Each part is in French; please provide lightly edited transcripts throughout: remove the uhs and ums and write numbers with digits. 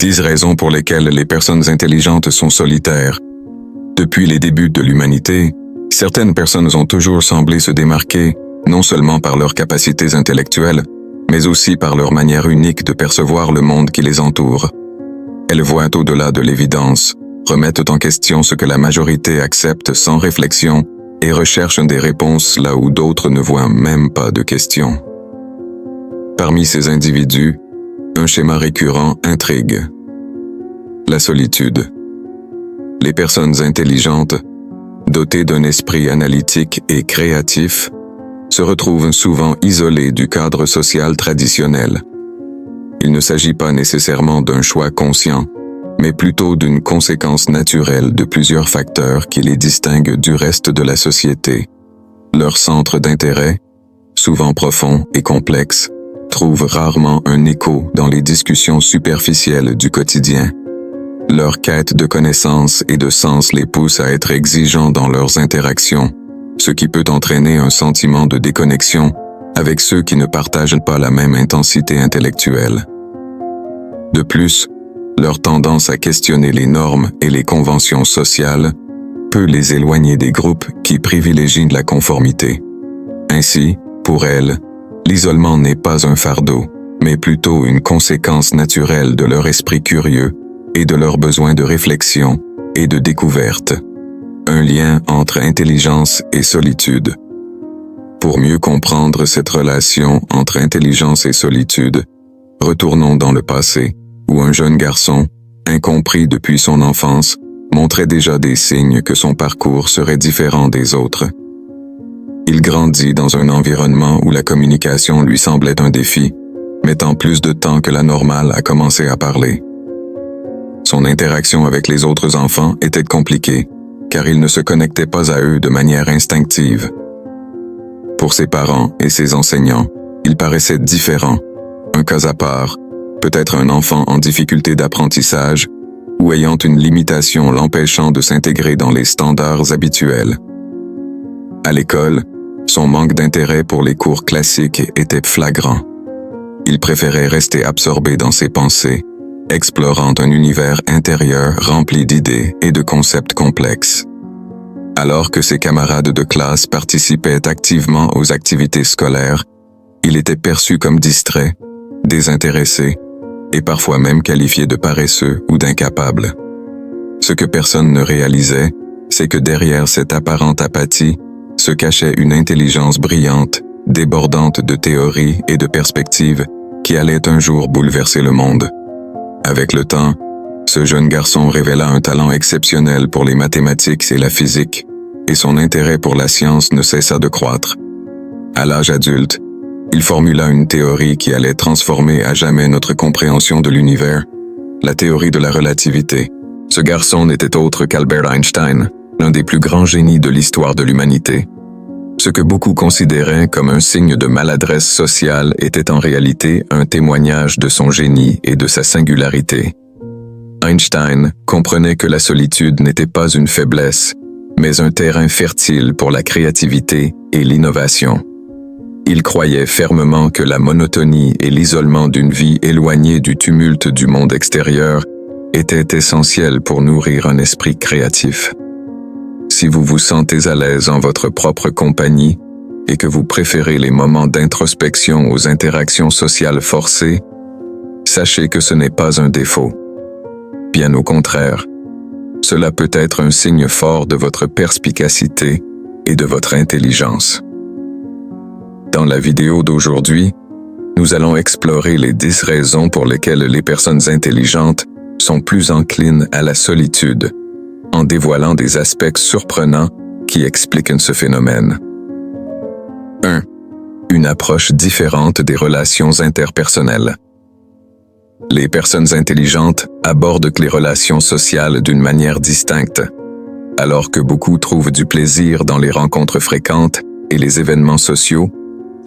10 raisons pour lesquelles les personnes intelligentes sont solitaires. Depuis les débuts de l'humanité, certaines personnes ont toujours semblé se démarquer, non seulement par leurs capacités intellectuelles, mais aussi par leur manière unique de percevoir le monde qui les entoure. Elles voient au-delà de l'évidence, remettent en question ce que la majorité accepte sans réflexion et recherchent des réponses là où d'autres ne voient même pas de questions. Parmi ces individus, un schéma récurrent intrigue. La solitude. Les personnes intelligentes, dotées d'un esprit analytique et créatif, se retrouvent souvent isolées du cadre social traditionnel. Il ne s'agit pas nécessairement d'un choix conscient, mais plutôt d'une conséquence naturelle de plusieurs facteurs qui les distinguent du reste de la société. Leur centre d'intérêt, souvent profond et complexe, trouve rarement un écho dans les discussions superficielles du quotidien. Leur quête de connaissances et de sens les pousse à être exigeants dans leurs interactions, ce qui peut entraîner un sentiment de déconnexion avec ceux qui ne partagent pas la même intensité intellectuelle. De plus, leur tendance à questionner les normes et les conventions sociales peut les éloigner des groupes qui privilégient la conformité. Ainsi, pour elles, l'isolement n'est pas un fardeau, mais plutôt une conséquence naturelle de leur esprit curieux et de leur besoin de réflexion et de découverte. Un lien entre intelligence et solitude. Pour mieux comprendre cette relation entre intelligence et solitude, retournons dans le passé, où un jeune garçon, incompris depuis son enfance, montrait déjà des signes que son parcours serait différent des autres. Il grandit dans un environnement où la communication lui semblait un défi, mettant plus de temps que la normale à commencer à parler. Son interaction avec les autres enfants était compliquée, car il ne se connectait pas à eux de manière instinctive. Pour ses parents et ses enseignants, il paraissait différent, un cas à part, peut-être un enfant en difficulté d'apprentissage ou ayant une limitation l'empêchant de s'intégrer dans les standards habituels. À l'école, son manque d'intérêt pour les cours classiques était flagrant. Il préférait rester absorbé dans ses pensées, explorant un univers intérieur rempli d'idées et de concepts complexes. Alors que ses camarades de classe participaient activement aux activités scolaires, il était perçu comme distrait, désintéressé et parfois même qualifié de paresseux ou d'incapable. Ce que personne ne réalisait, c'est que derrière cette apparente apathie se cachait une intelligence brillante, débordante de théories et de perspectives qui allait un jour bouleverser le monde. Avec le temps, ce jeune garçon révéla un talent exceptionnel pour les mathématiques et la physique, et son intérêt pour la science ne cessa de croître. À l'âge adulte, il formula une théorie qui allait transformer à jamais notre compréhension de l'univers, la théorie de la relativité. Ce garçon n'était autre qu'Albert Einstein, l'un des plus grands génies de l'histoire de l'humanité. Ce que beaucoup considéraient comme un signe de maladresse sociale était en réalité un témoignage de son génie et de sa singularité. Einstein comprenait que la solitude n'était pas une faiblesse, mais un terrain fertile pour la créativité et l'innovation. Il croyait fermement que la monotonie et l'isolement d'une vie éloignée du tumulte du monde extérieur étaient essentiels pour nourrir un esprit créatif. Si vous vous sentez à l'aise en votre propre compagnie et que vous préférez les moments d'introspection aux interactions sociales forcées, sachez que ce n'est pas un défaut. Bien au contraire, cela peut être un signe fort de votre perspicacité et de votre intelligence. Dans la vidéo d'aujourd'hui, nous allons explorer les 10 raisons pour lesquelles les personnes intelligentes sont plus enclines à la solitude, en dévoilant des aspects surprenants qui expliquent ce phénomène. 1. Une approche différente des relations interpersonnelles. Les personnes intelligentes abordent les relations sociales d'une manière distincte. Alors que beaucoup trouvent du plaisir dans les rencontres fréquentes et les événements sociaux,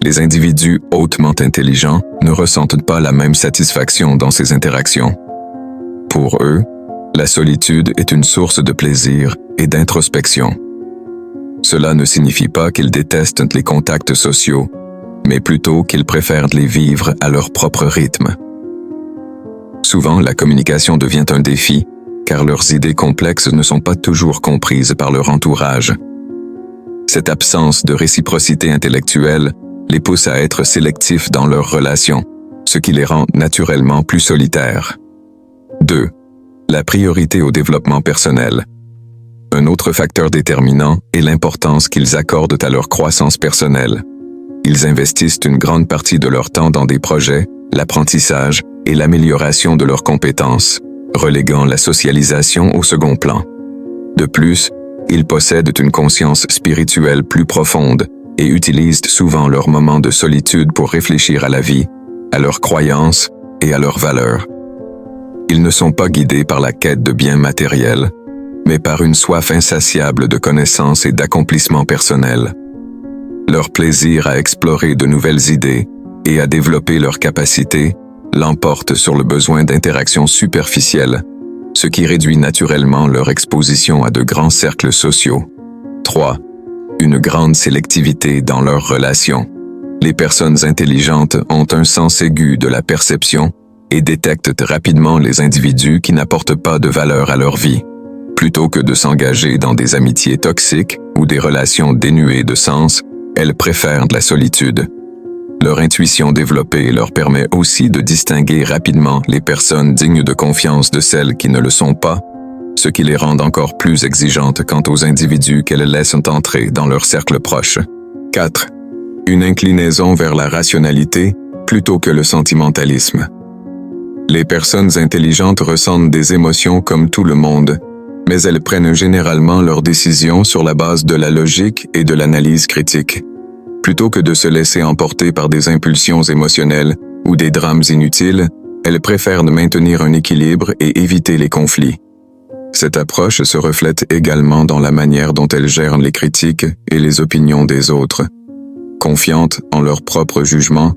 les individus hautement intelligents ne ressentent pas la même satisfaction dans ces interactions. Pour eux, la solitude est une source de plaisir et d'introspection. Cela ne signifie pas qu'ils détestent les contacts sociaux, mais plutôt qu'ils préfèrent les vivre à leur propre rythme. Souvent, la communication devient un défi, car leurs idées complexes ne sont pas toujours comprises par leur entourage. Cette absence de réciprocité intellectuelle les pousse à être sélectifs dans leurs relations, ce qui les rend naturellement plus solitaires. 2. La priorité au développement personnel. Un autre facteur déterminant est l'importance qu'ils accordent à leur croissance personnelle. Ils investissent une grande partie de leur temps dans des projets, l'apprentissage et l'amélioration de leurs compétences, reléguant la socialisation au second plan. De plus, ils possèdent une conscience spirituelle plus profonde et utilisent souvent leurs moments de solitude pour réfléchir à la vie, à leurs croyances et à leurs valeurs. Ils ne sont pas guidés par la quête de biens matériels, mais par une soif insatiable de connaissances et d'accomplissement personnel. Leur plaisir à explorer de nouvelles idées et à développer leurs capacités l'emporte sur le besoin d'interactions superficielles, ce qui réduit naturellement leur exposition à de grands cercles sociaux. 3. Une grande sélectivité dans leurs relations. Les personnes intelligentes ont un sens aigu de la perception et détectent rapidement les individus qui n'apportent pas de valeur à leur vie. Plutôt que de s'engager dans des amitiés toxiques ou des relations dénuées de sens, elles préfèrent la solitude. Leur intuition développée leur permet aussi de distinguer rapidement les personnes dignes de confiance de celles qui ne le sont pas, ce qui les rend encore plus exigeantes quant aux individus qu'elles laissent entrer dans leur cercle proche. 4. Une inclinaison vers la rationalité plutôt que le sentimentalisme. Les personnes intelligentes ressentent des émotions comme tout le monde, mais elles prennent généralement leurs décisions sur la base de la logique et de l'analyse critique. Plutôt que de se laisser emporter par des impulsions émotionnelles ou des drames inutiles, elles préfèrent maintenir un équilibre et éviter les conflits. Cette approche se reflète également dans la manière dont elles gèrent les critiques et les opinions des autres. Confiantes en leur propre jugement,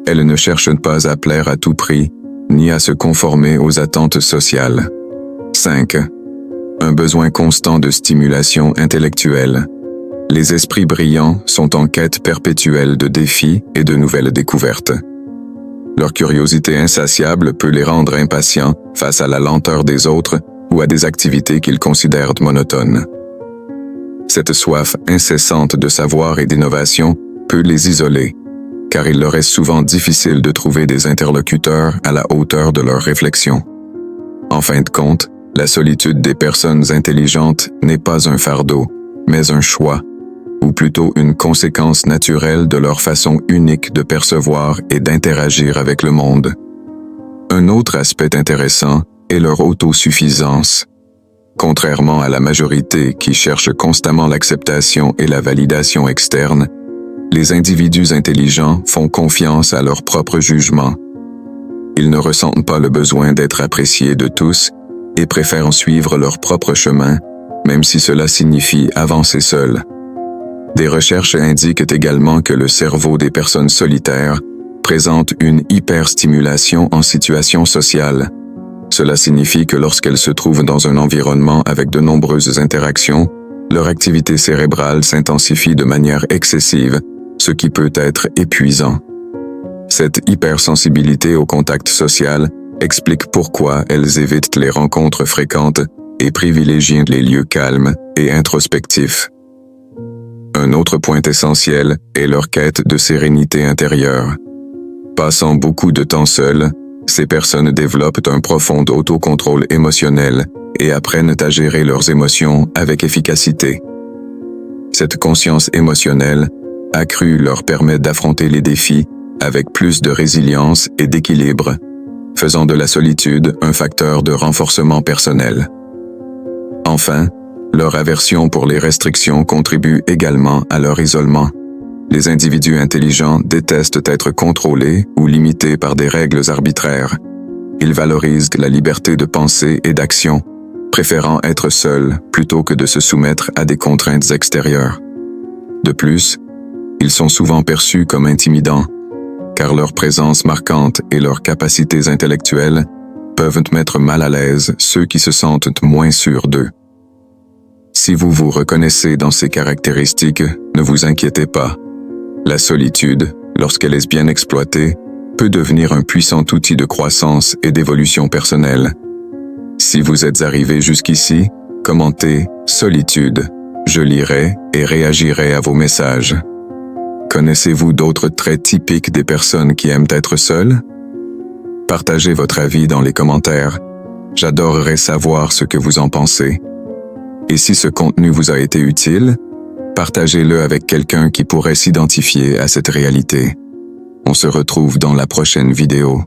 elles ne cherchent pas à plaire à tout prix, ni à se conformer aux attentes sociales. 5. Un besoin constant de stimulation intellectuelle. Les esprits brillants sont en quête perpétuelle de défis et de nouvelles découvertes. Leur curiosité insatiable peut les rendre impatients face à la lenteur des autres ou à des activités qu'ils considèrent monotones. Cette soif incessante de savoir et d'innovation peut les isoler, car il leur est souvent difficile de trouver des interlocuteurs à la hauteur de leurs réflexions. En fin de compte, la solitude des personnes intelligentes n'est pas un fardeau, mais un choix, ou plutôt une conséquence naturelle de leur façon unique de percevoir et d'interagir avec le monde. Un autre aspect intéressant est leur autosuffisance. Contrairement à la majorité qui cherche constamment l'acceptation et la validation externe, les individus intelligents font confiance à leur propre jugement. Ils ne ressentent pas le besoin d'être appréciés de tous et préfèrent suivre leur propre chemin, même si cela signifie avancer seul. Des recherches indiquent également que le cerveau des personnes solitaires présente une hyperstimulation en situation sociale. Cela signifie que lorsqu'elles se trouvent dans un environnement avec de nombreuses interactions, leur activité cérébrale s'intensifie de manière excessive, ce qui peut être épuisant. Cette hypersensibilité au contact social explique pourquoi elles évitent les rencontres fréquentes et privilégient les lieux calmes et introspectifs. Un autre point essentiel est leur quête de sérénité intérieure. Passant beaucoup de temps seules, ces personnes développent un profond autocontrôle émotionnel et apprennent à gérer leurs émotions avec efficacité. Cette conscience émotionnelle accrue leur permet d'affronter les défis avec plus de résilience et d'équilibre, faisant de la solitude un facteur de renforcement personnel. Enfin, leur aversion pour les restrictions contribue également à leur isolement. Les individus intelligents détestent être contrôlés ou limités par des règles arbitraires. Ils valorisent la liberté de pensée et d'action, préférant être seuls plutôt que de se soumettre à des contraintes extérieures. De plus, ils sont souvent perçus comme intimidants, car leur présence marquante et leurs capacités intellectuelles peuvent mettre mal à l'aise ceux qui se sentent moins sûrs d'eux. Si vous vous reconnaissez dans ces caractéristiques, ne vous inquiétez pas. La solitude, lorsqu'elle est bien exploitée, peut devenir un puissant outil de croissance et d'évolution personnelle. Si vous êtes arrivé jusqu'ici, commentez « Solitude ». Je lirai et réagirai à vos messages. Connaissez-vous d'autres traits typiques des personnes qui aiment être seules? Partagez votre avis dans les commentaires. J'adorerais savoir ce que vous en pensez. Et si ce contenu vous a été utile, partagez-le avec quelqu'un qui pourrait s'identifier à cette réalité. On se retrouve dans la prochaine vidéo.